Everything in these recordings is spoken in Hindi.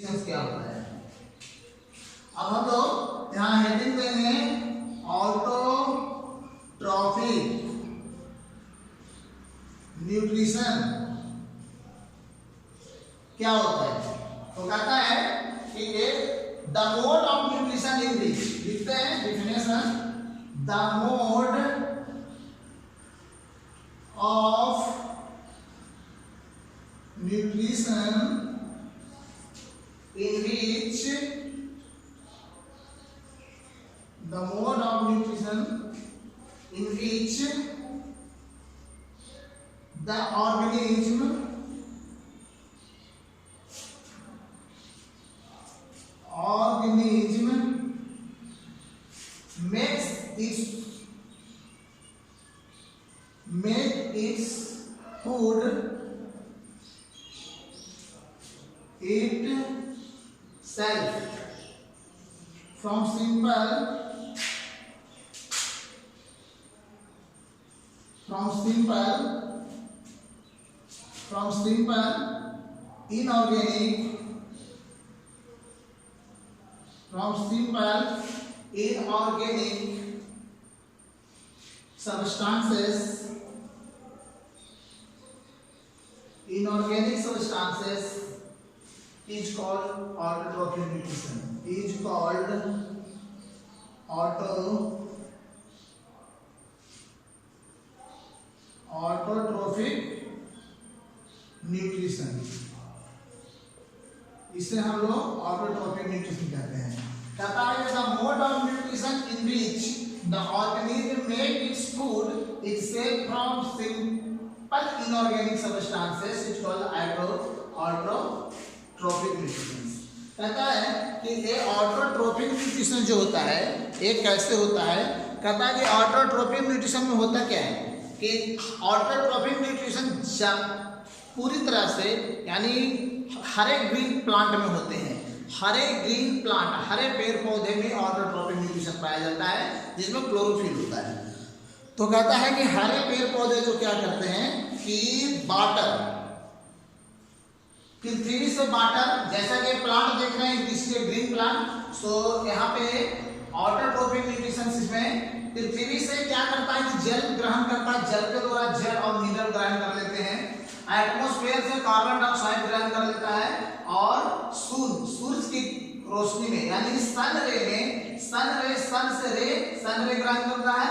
क्या होता है। अब हम लोग यहाँ हेडिंग देंगे ऑटोट्रॉफिक न्यूट्रिशन क्या होता है। तो कहता है कि the mode of nutrition in which, लिखते हैं definition, the mode of nutrition in which the mode of nutrition in which the organism makes its food itself from simple inorganic substances is called autotrophic nutrition. Is called autotrophic nutrition. इसे हम लोग ऑटोट्रोफिक न्यूट्रिशन कहते हैं। कहता है the mode of nutrition in which the organism make its food itself from simple inorganic substances is called autotrophic nutrition. कहता है कि ये ऑटोट्रोफिक न्यूट्रिशन जो होता है ये कैसे होता है। कहता है कि ऑटोट्रोफिक न्यूट्रिशन में होता क्या है कि ऑटोट्रोफिक न्यूट्रिशन पूरी तरह से यानी हरे ग्रीन प्लांट में होते हैं। हरे ग्रीन प्लांट, हरे पेड़ पौधे में ऑटोट्रोफिक न्यूट्रिशन पाया जाता है जिसमें क्लोरोफिल होता है। तो कहता है कि हरे पेड़ पौधे जो क्या करते हैं कि वाटर, पृथ्वी से वाटर, जैसा कि प्लांट देख रहे हैं किसी ग्रीन प्लांट, सो यहाँ पे ऑटोट्रोफिक न्यूट्रिशन इसमें पृथ्वी से क्या करता है कि जल ग्रहण करता है, जल के द्वारा जल और मिनरल ग्रहण कर लेते हैं, एटमॉस्फेयर से कार्बन डाइऑक्साइड ग्रहण कर लेता है और सूरज की रोशनी में यानी सन रे ग्रहण करता है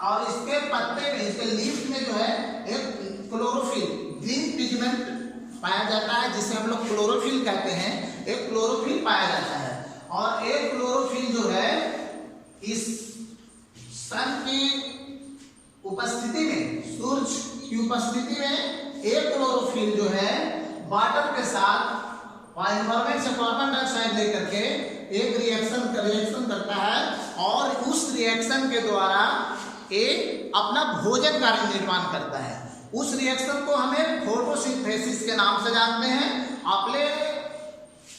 और इसके पत्ते में, इसके लीफ में जो है एक क्लोरोफिल ग्रीन पिगमेंट पाया जाता है जिसे हम लोग क्लोरोफिल कहते हैं। एक क्लोरोफिल पाया जाता है और एक क्लोरोफिल जो है इस सन की उपस्थिति में, सूरज की उपस्थिति में एक क्लोरोफिल जो है वाटर के साथ एनवायरमेंट से कार्बन डाइऑक्साइड लेकर के एक रिएक्शन करता है और उस रिएक्शन के द्वारा एक अपना भोजन का निर्माण करता है। उस रिएक्शन को हमें फोटोसिंथेसिस के नाम से जानते हैं।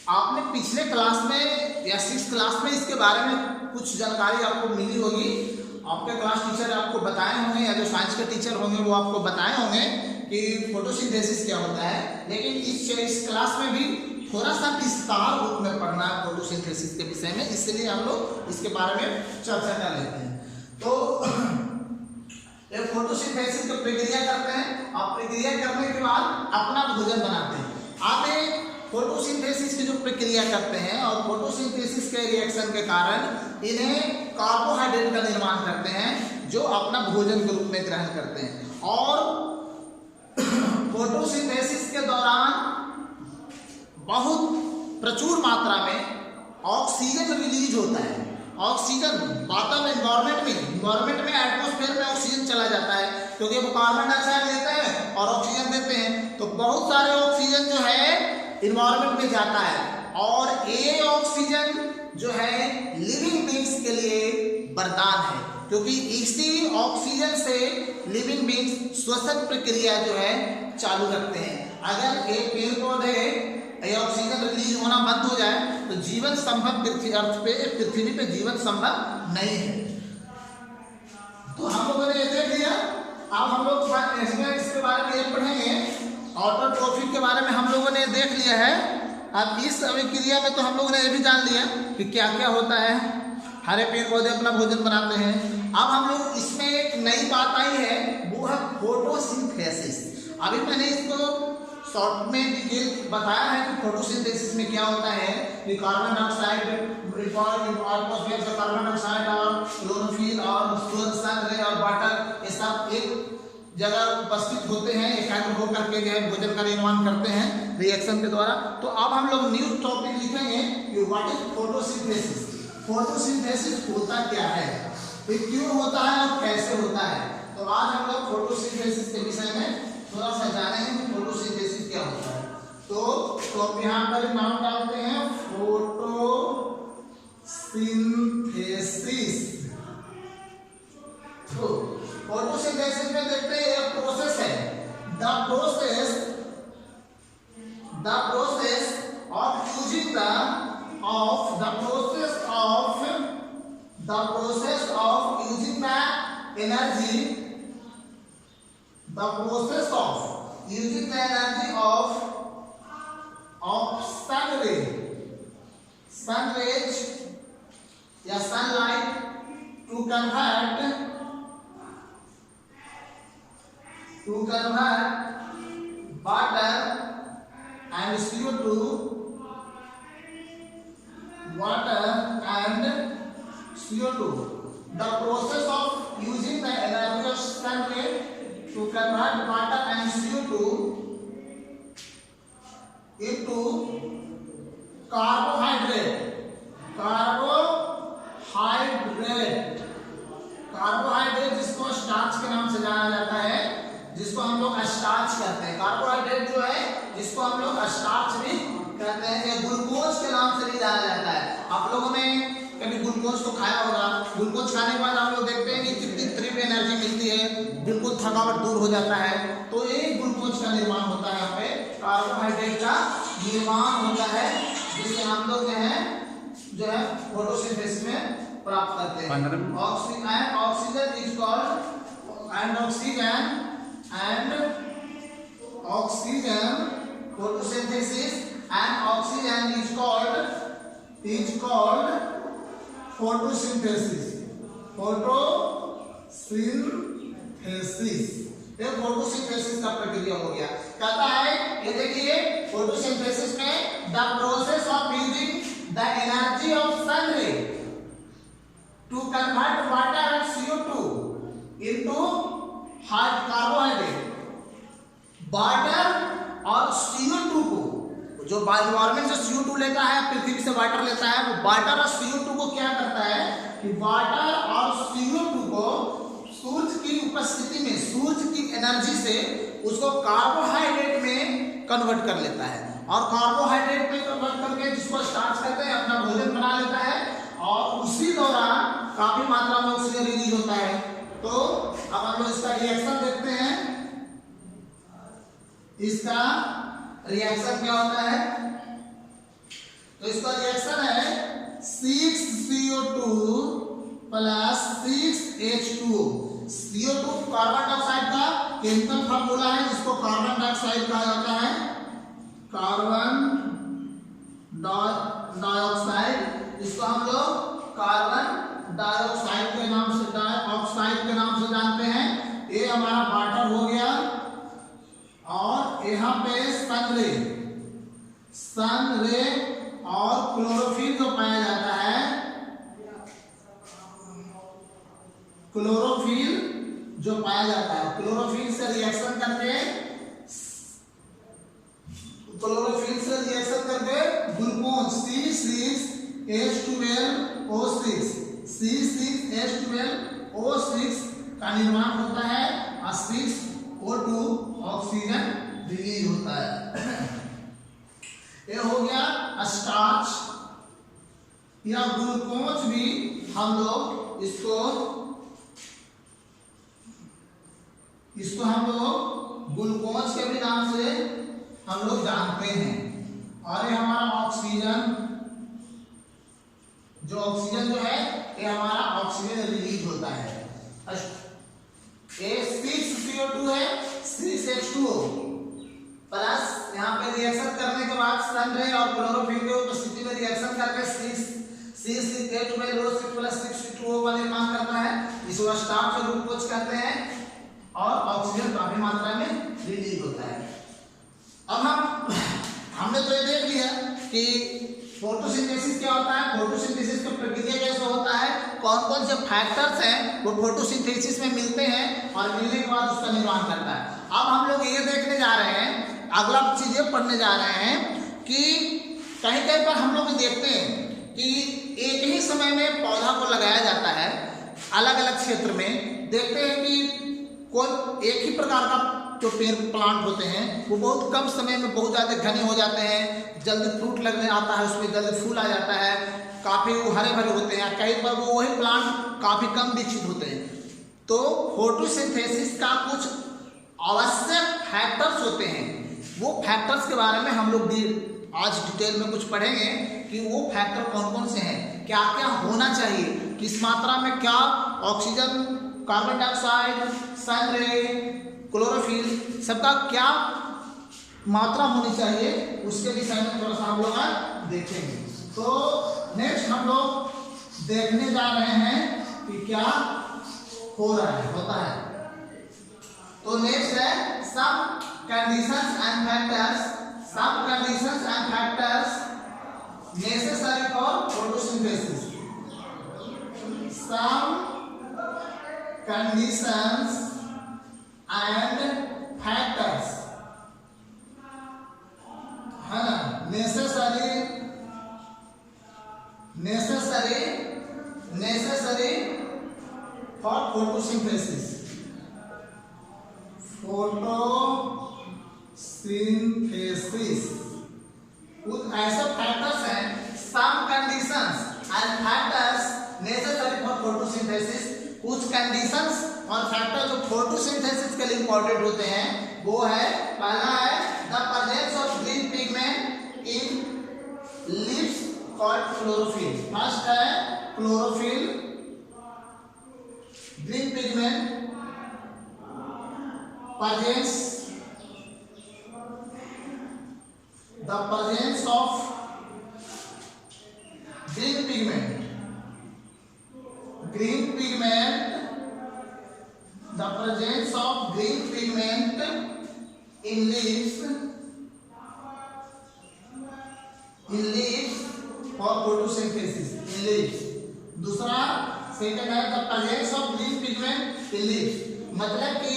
आपने पिछले क्लास में या 6th क्लास में इसके बारे में कुछ जानकारी आपको मिली होगी। आपके क्लास टीचर आपको बताए होंगे या जो साइंस के टीचर होंगे वो आपको बताए होंगे कि फोटोसिंथेसिस क्या होता है। लेकिन इस क्लास में भी थोड़ा सा विस्तार रूप में पढ़ना है फोटोसिंथेसिस के विषय में, इसलिए हम लोग इसके बारे में चर्चा कर लेते हैं। तो ये फोटोसिंथेसिस की प्रक्रिया करते हैं और प्रक्रिया करने के बाद अपना भोजन बनाते हैं। आप फोटोसिंथेसिस की जो प्रक्रिया करते हैं और फोटोसिंथेसिस के रिएक्शन के कारण इन्हें कार्बोहाइड्रेट का निर्माण करते हैं जो अपना भोजन के रूप में ग्रहण करते हैं। और फोटोसिंथेसिस के दौरान बहुत प्रचुर मात्रा में ऑक्सीजन रिलीज होता है। ऑक्सीजन वातावरण एनवायरमेंट में एटमॉस्फेयर में ऑक्सीजन चला जाता है क्योंकि वो कार्बन डाइऑक्साइड लेते हैं और ऑक्सीजन देते हैं। तो बहुत सारे ऑक्सीजन जो है एनवायरमेंट में जाता है और ये ऑक्सीजन जो है लिविंग बींग्स के लिए वरदान है क्योंकि इसी ऑक्सीजन से लिविंग बींग्स श्वसन प्रक्रिया जो है चालू रखते हैं। अगर एक पेड़ पौधे ऑक्सीजन रिलीज होना बंद हो जाए तो जीवन संभव पृथ्वी पे जीवन संभव नहीं है। तो हम लोगों ने ये देख लिया। अब हम लोग इसके बारे में ये पढ़ेंगे, ऑटोट्रोफिक के बारे में हम लोगों ने देख लिया है अब इस अभिक्रिया में तो हम लोगों ने ये भी जान लिया कि क्या क्या होता है, हरे पेड़ पौधे अपना भोजन बनाते हैं। अब हम लोग इसमें एक नई बात आई है, वो है फोटोसिंथेसिस। अभी मैंने इसको शॉर्ट में डिटेल बताया है कि फोटोसिंथेसिस में क्या होता है कि कार्बन डाइऑक्साइड एटमॉस्फेयर से कार्बन डाइऑक्साइड और क्लोरोफिल और सूरज, सन रे और वाटर ये सब एक जगह उपस्थित होते हैं, एकाग्र होकर के जो है भोजन का निर्माण करते हैं रिएक्शन के द्वारा। तो अब हम लोग न्यू टॉपिक लिखेंगे कि व्हाट इज फोटोसिंथेसिस। फोटोसिंथेसिस होता क्या है, ये क्यों होता है और कैसे होता है। तो आज हम लोग फोटोसिंथेसिस के विषय में थोड़ा सा जानेंगे कि फोटोसिंथेसिस क्या होता है। तो अब यहाँ पर नाम डालते हैं फोटोसिंथेसिस। तो फोटोसिंथेसिस में देखते हैं एक प्रोसेस है, the process of using the process of using the energy of sun rays या sunlight to convert water and CO2 The process of using the energy of sun ray to convert water and CO2 into carbohydrate जिसको स्टार्च के नाम से जाना जाता है, जिसको हम लोग स्टार्च कहते हैं। कार्बोहाइड्रेट जो है जिसको हम लोग स्टार्च भी कहते हैं, या ग्लूकोज के नाम से भी जाना जाता है। आप लोगों ने कभी ग्लूकोज तो खाया होगा, ग्लूकोज खाने के बाद हम लोग देखते हैं कि कितनी तीव्र एनर्जी मिलती है, बिल्कुल थकावट दूर हो जाता है। तो ये ग्लूकोज का निर्माण होता है, यहाँ पे कार्बोहाइड्रेट का निर्माण होता है, जिसे हम लोग जो है फोटोसिंथेसिस में प्राप्त करते हैं। Oxygen photosynthesis and oxygen is called photosynthesis। ये फोटोसिंथेसिस का प्रक्रिया हो गया। कहता है ये देखिए फोटोसिंथेसिस में the process of using the energy of sun ray to convert water and CO2 into carbohydrate. Water और CO2 को, जो एनवायरमेंट से CO2 लेता है, पृथ्वी से वाटर लेता है, वो वाटर और CO2 को क्या करता है कि वाटर और CO2 को सूर्य की उपस्थिति में, सूर्य की एनर्जी से उसको कार्बोहाइड्रेट में कन्वर्ट कर लेता है, और कार्बोहाइड्रेट में कन्वर्ट करके जिसको स्टार्च कहते हैं अपना भोजन बना लेता है, और उसी दौरान काफी मात्रा में ऑक्सीजन रिलीज होता है। तो अब हम लोग इसका रिएक्शन देखते हैं। इसका रिएक्शन क्या होता है, तो इसका रिएक्शन है 6CO2 plus 6H2O। CO2 carbon dioxide का केमिकल फार्मूला है, जिसको कार्बन डाइऑक्साइड कहा जाता है। कार्बन डाइऑक्साइड, इसको हम लोग कार्बन डाइऑक्साइड के नाम से जानते हैं। ये हमारा वाटर हो गया, और यहाँ पे सन रे और क्लोरोफिल जो पाया जाता है, क्लोरोफिल से रिएक्शन करके ग्लूकोज C6H12O6 का निर्माण होता है, और 6O2 ऑक्सीजन रिलीज होता है। ये हो गया स्टार्च या ग्लूकोज भी हम लोग इसको हम लोग ग्लूकोज के भी नाम से हम लोग जानते हैं। और ये हमारा ऑक्सीजन जो है ये हमारा ऑक्सीजन रिलीज होता है। ये 6CO2 है, 6H2O प्लस यहाँ पे रिएक्शन करने के बाद सन सन रे और क्लोरोफिल के उपस्थिति में रिएक्शन करके C6H12O6+6H2O का निर्माण करता है, इसको स्टार्च और ग्लूकोज कहते हैं और ऑक्सीजन काफी मात्रा में रिलीज होता है। अब हमने तो ये देख लिया कि फोटोसिंथेसिस क्या होता है, फोटोसिंथेसिस की प्रक्रिया कैसे होता है, कौन कौन से फैक्टर्स हैं वो फोटोसिंथेसिस में मिलते हैं और मिलने के बाद उसका निर्माण करता है। अब हम लोग ये देखने जा रहे हैं, अगला चीज ये पढ़ने जा रहे हैं कि कहीं कहीं पर हम लोग देखते हैं कि एक ही समय में पौधा को लगाया जाता है, अलग अलग क्षेत्र में देखते हैं कि कोई एक ही प्रकार का जो पेड़ प्लांट होते हैं वो बहुत कम समय में बहुत ज़्यादा घने हो जाते हैं, जल्दी फ्रूट लगने आता है, उसमें जल्दी फूल आ जाता है, काफ़ी वो हरे भरे होते हैं। कई बार वो वही प्लांट काफ़ी कम विकसित होते हैं। तो फोटोसिंथेसिस का कुछ आवश्यक फैक्टर्स होते हैं, वो फैक्टर्स के बारे में हम लोग आज डिटेल में कुछ पढ़ेंगे कि वो फैक्टर कौन कौन से हैं, क्या क्या होना चाहिए, किस मात्रा में क्या ऑक्सीजन, कार्बन डाइऑक्साइड, सन रे, क्लोरोफिल सबका क्या मात्रा होनी चाहिए, उसके विषय में थोड़ा सा हम लोग आज देखेंगे। तो नेक्स्ट हम लोग देखने जा रहे हैं कि क्या हो रहा है होता है। तो नेक्स्ट है some conditions and factors necessary for photosynthesis. Some conditions and factors है ना, नेसेसरी फॉर फोटोसिंथेसिस। कुछ ऐसे फैक्टर्स हैं, some conditions and factors necessary for photosynthesis. कुछ कंडीशंस और फैक्टर जो फोटोसिंथेसिस के लिए इंपॉर्टेंट होते हैं वो है, पहला है the presence of green pigment in leaves called chlorophyll. First है chlorophyll, green pigment presence, the presence of green pigment, the presence of green pigment in leaves for photosynthesis in leaves। दूसरा सेकंड है the presence of green pigment in leaves, मतलब कि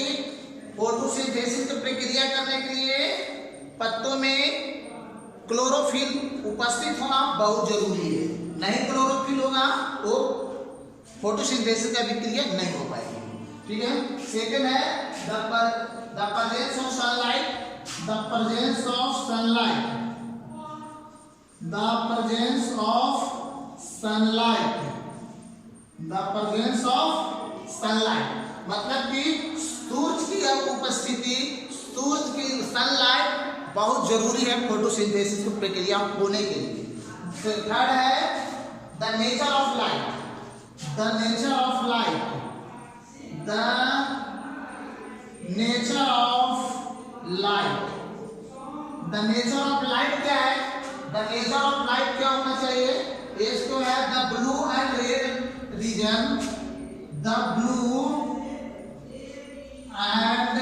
फोटोसिंथेसिस की प्रक्रिया करने के लिए पत्तों में क्लोरोफिल उपस्थित होना बहुत जरूरी है। नहीं क्लोरोफिल होगा वो फोटोसिंथेसिस का प्रक्रिया नहीं हो पाएगी। ठीक है। सेकंड है the presence of sunlight, the presence of sunlight, the presence of sunlight, the presence of sunlight मतलब कि सूरज की उपस्थिति, सूरज की सनलाइट बहुत जरूरी है फोटोसिंथेसिस की प्रक्रिया होने के लिए। थर्ड है the nature of light, the nature of light, the nature of light, the nature of light क्या है, द नेचर ऑफ लाइट क्या होना चाहिए, इसको है the blue and red region, the blue and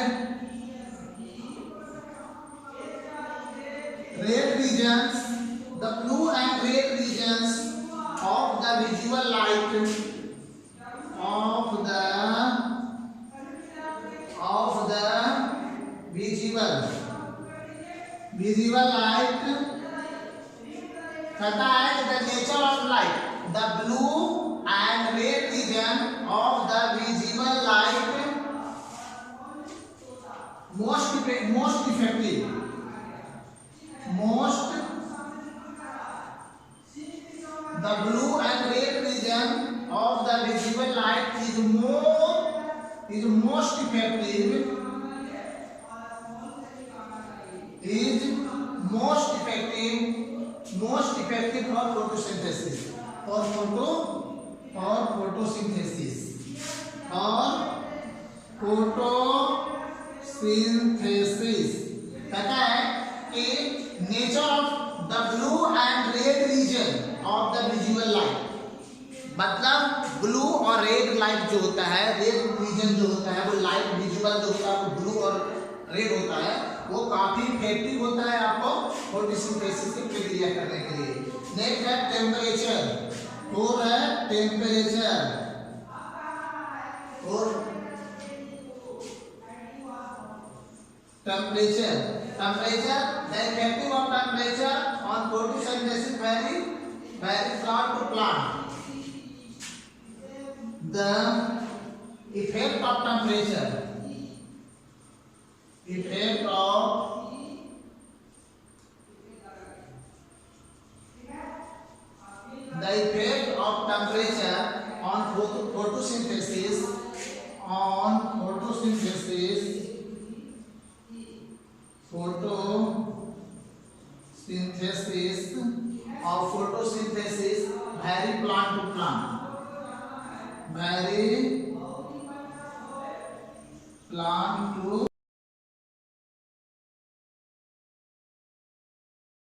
red regions, the blue and red regions of the visual light, of the visual light कहता है कि the nature of light, the blue and red region of the visual light most effective, the blue and red region of the visible light is most effective for photosynthesis, for photosynthesis कहता है कि nature of the region of the visual light, मतलब ब्लू और रेड लाइट जो होता है, रेड रीजन जो होता है वो लाइट विजुअल जो होता है वो ब्लू और रेड होता है, वो काफी इफेक्टिव होता है आपको फोटोसिंथेसिस की प्रक्रिया करने के लिए। नेक्स्ट है टेम्परेचर, फोर है टेम्परेचर, और temperature, the effect of temperature on photosynthesis varies from to plant. The effect of temperature, effect of the effect of temperature on photosynthesis, on photosynthesis of photosynthesis vary plant to plant, vary plant to